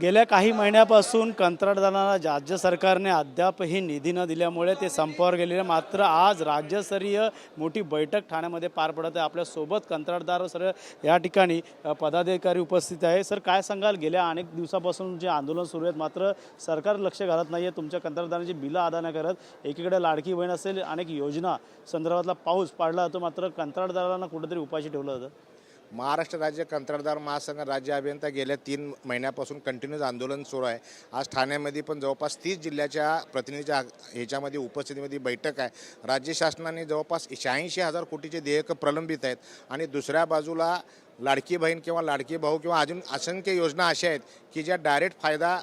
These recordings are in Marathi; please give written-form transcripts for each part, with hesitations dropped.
गेल्या काही महिन्यापासून कंत्राटदारांना राज्य सरकारने अद्यापही निधी न दिल्यामुळे ते संपावर गेलेले. मात्र आज राज्यस्तरीय मोठी बैठक ठाण्यामध्ये पार पडत आहे. आपल्यासोबत कंत्राटदार सर या ठिकाणी पदाधिकारी उपस्थित आहे. सर, काय सांगाल? गेल्या अनेक दिवसापासून जे आंदोलन सुरू आहेत मात्र सरकार लक्ष घालत नाही आहे, तुमच्या कंत्राटदारांची बिलं अदा नाही करत. एकीकडे लाडकी बहीण असेल, अनेक योजना संदर्भातला पाऊस पाडला जातो मात्र कंत्राटदारांना कुठेतरी उपाशी ठेवलं जातं. महाराष्ट्र राज्य कंत्राटदार महासंघ राज्य अभियंता गेल्या 3 महिन्यापासून कंटिन्यूज आंदोलन सुरू आहे. आज ठाण्यामध्ये पण जवळपास 30 जिल्ह्याच्या प्रतिनिधीच्या ह्याच्यामध्ये उपस्थितीमध्ये बैठक आहे. राज्य शासनाने जवळपास 86,000 कोटीचे देयक प्रलंबित आहेत आणि दुसऱ्या बाजूला लाडकी बहीण किंवा लाडकी भाऊ किंवा अजून असंख्य योजना अशा आहेत की ज्या डायरेक्ट फायदा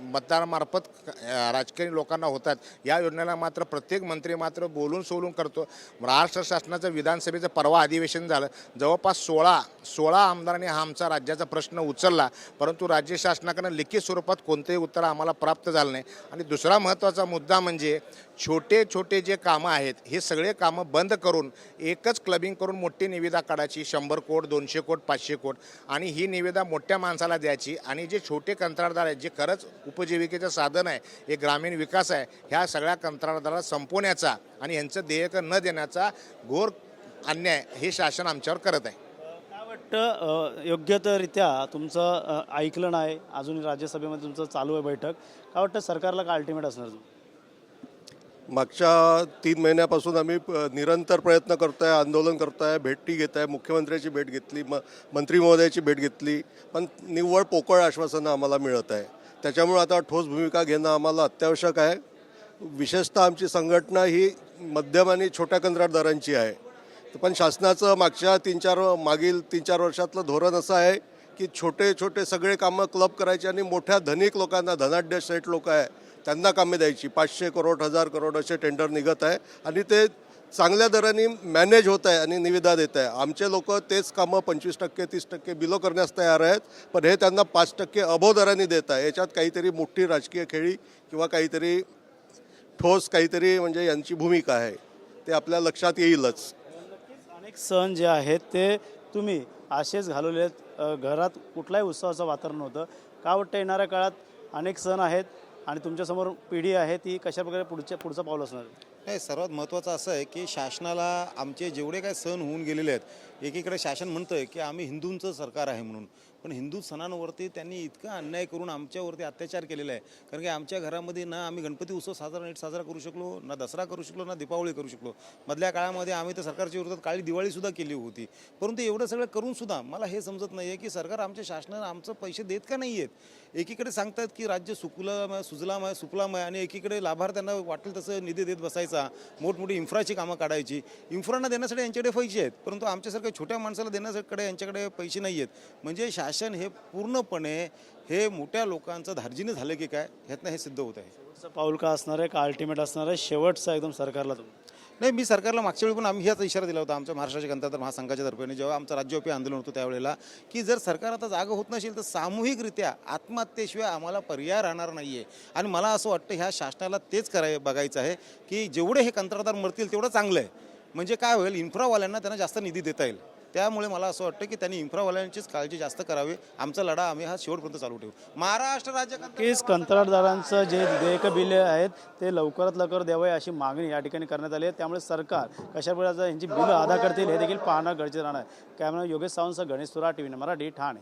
मतदारामार्फत राजकीय लोकांना होतात. या योजनेला मात्र प्रत्येक मंत्री मात्र बोलून सोलून करतो. महाराष्ट्र शासनाचं विधानसभेचं परवा अधिवेशन झालं. जवळपास 16 आमदारांनी हा आमचा राज्याचा प्रश्न उचलला, परंतु राज्य शासनाकडून लिखित स्वरूपात कोणतेही उत्तर आम्हाला प्राप्त झालं नाही. आणि दुसरा महत्त्वाचा मुद्दा म्हणजे छोटे छोटे जे कामं आहेत हे सगळे कामं बंद करून एकच क्लबिंग करून मोठी निविदा काढायची, 100 कोट 200 कोट 500 कोट, आणि ही निविदा मोठ्या माणसाला द्यायची. आणि जे छोटे कंत्राटदार आहेत जे खरंच उपजीविकेचं साधन आहे, हे ग्रामीण विकास आहे, ह्या सगळ्या कंत्राटदाराला संपवण्याचा आणि यांचं देयक न देण्याचा घोर अन्याय हे शासन आमच्यावर करत आहे. काय वाटतं, योग्यरित्या तुमचं ऐकलं नाही, अजून राज्यसभेमध्ये तुमचं चालू आहे बैठक, काय वाटतं सरकारला काय अल्टिमेट असणार? मागच्या 3 महिन्यापासून आम्ही निरंतर प्रयत्न करतो आहे, आंदोलन करतो आहे, भेटी घेत आहे, मुख्यमंत्र्याची भेट घेतली, मंत्री महोदयाची भेट घेतली, पण निव्वळ पोकळ आश्वासनं आम्हाला मिळत आहे. त्याच्यामुळे आता ठोस भूमिका घेणं आम्हाला अत्यावश्यक आहे. विशेषतः आमची संघटना ही मध्यम आणि छोट्या कंत्राटदारांची आहे. पण शासनाचं मागील 3-4 वर्षातलं धोरण असं आहे की छोटे छोटे सगळे कामं क्लब करायचे आणि मोठ्या धनिक लोकांना, धनाढ्य सेठ लोक आहे त्यांना कामे द्यायची. 500 करोड 1000 करोड असे टेंडर निघत आहे आणि ते चांगल्या दराने मॅनेज होत आहे आणि निविदा देत आहे. आमचे लोक तेच कामं 25% 30% बिलो करण्यास तयार आहेत, पण हे त्यांना 5% अबोव दराने देत आहे. याच्यात काहीतरी मोठी राजकीय खेळी किंवा काहीतरी ठोस काहीतरी म्हणजे यांची भूमिका आहे, ते आपल्या लक्षात येईलच. अनेक सण जे आहेत ते तुम्ही असेच घालवले आहेत, घरात कुठलाही उत्सवाचं वातावरण नव्हतं. काय वाटतं येणाऱ्या काळात अनेक सण आहेत आणि तुमच्यासमोर पिढी आहे, ती कशाप्रकारे पुढचं पाऊल असणार? नाही, सर्वात महत्त्वाचं असं आहे की शासनाला आमचे जेवढे काही सण होऊन गेलेले आहेत, एकीकडे शासन म्हणतं आहे की आम्ही हिंदूंचं सरकार आहे म्हणून, पण हिंदू सणांवरती त्यांनी इतका अन्याय करून आमच्यावरती अत्याचार केलेला आहे. कारण की आमच्या घरामध्ये ना आम्ही गणपती उत्सव नीट साजरा करू शकलो, ना दसरा करू शकलो, ना दीपावली करू शकलो. मधल्या काळामध्ये आम्ही तर सरकारच्या विरोधात काळी दिवाळीसुद्धा केली होती. परंतु एवढं सगळं करूनसुद्धा मला हे समजत नाही आहे की सरकार आमच्या शासनानं आमचं पैसे देत का नाही आहेत. एकीकडे सांगतात की राज्य सुजलाम आहे सुफलाम आहे, आणि एकीकडे लाभार्थ्यांना वाटेल तसं निधी देत बसायचा, मोठमोठी इन्फ्राची कामं काढायची. इन्फ्रांना देण्यासाठी यांच्याकडे पैसे आहेत, परंतु आमच्यासारख्या छोट्या माणसाला देण्यासाठी यांच्याकडे पैसे नाही आहेत. म्हणजे शासन हे पूर्णपणे हे मोठ्या लोकांचं धार्जिने झालं की काय, ह्यातनं हे सिद्ध होत आहे. शेवटचं पाऊल का असणार आहे, का अल्टिमेट असणार आहे शेवटचा एकदम सरकारला? नाही, मी सरकारला मागच्या वेळी पण आम्ही ह्याचा इशारा दिला होता आमच्या महाराष्ट्राच्या कंत्राटदार महासंघाच्या तर्फे, जेव्हा आमचं राज्यव्यापी आंदोलन होतं त्यावेळेला, की जर सरकार आता जागं होत नसेल तर सामूहिकरित्या आत्महत्येशिवाय आम्हाला पर्याय राहणार नाही आहे. आणि मला असं वाटतं ह्या शासनाला तेच बघायचं आहे की जेवढे हे कंत्राटदार मरतील तेवढं चांगलं आहे. म्हणजे काय होईल, इन्फ्रावाल्यांना त्यांना जास्त निधी देता येईल. त्यामुळे मला असं वाटतं की त्यांनी इन्फ्रावाल्यांचीच काळजी जास्त करावी. आमचा लढा आम्ही हा शेवटपर्यंत चालू ठेवू. महाराष्ट्र राज्य कंत्राटदारांचं जे देयक बिले आहेत ते लवकरात लवकर द्यावे अशी मागणी या ठिकाणी करण्यात आली आहे. त्यामुळे सरकार कशा प्रकारचं यांची बिलं अदा करतील हे देखील पाहणं गरजेचं राहणार आहे. कॅमेरा योगेश सावंत, गणेश तुरा, TV मराठी, ठाणे.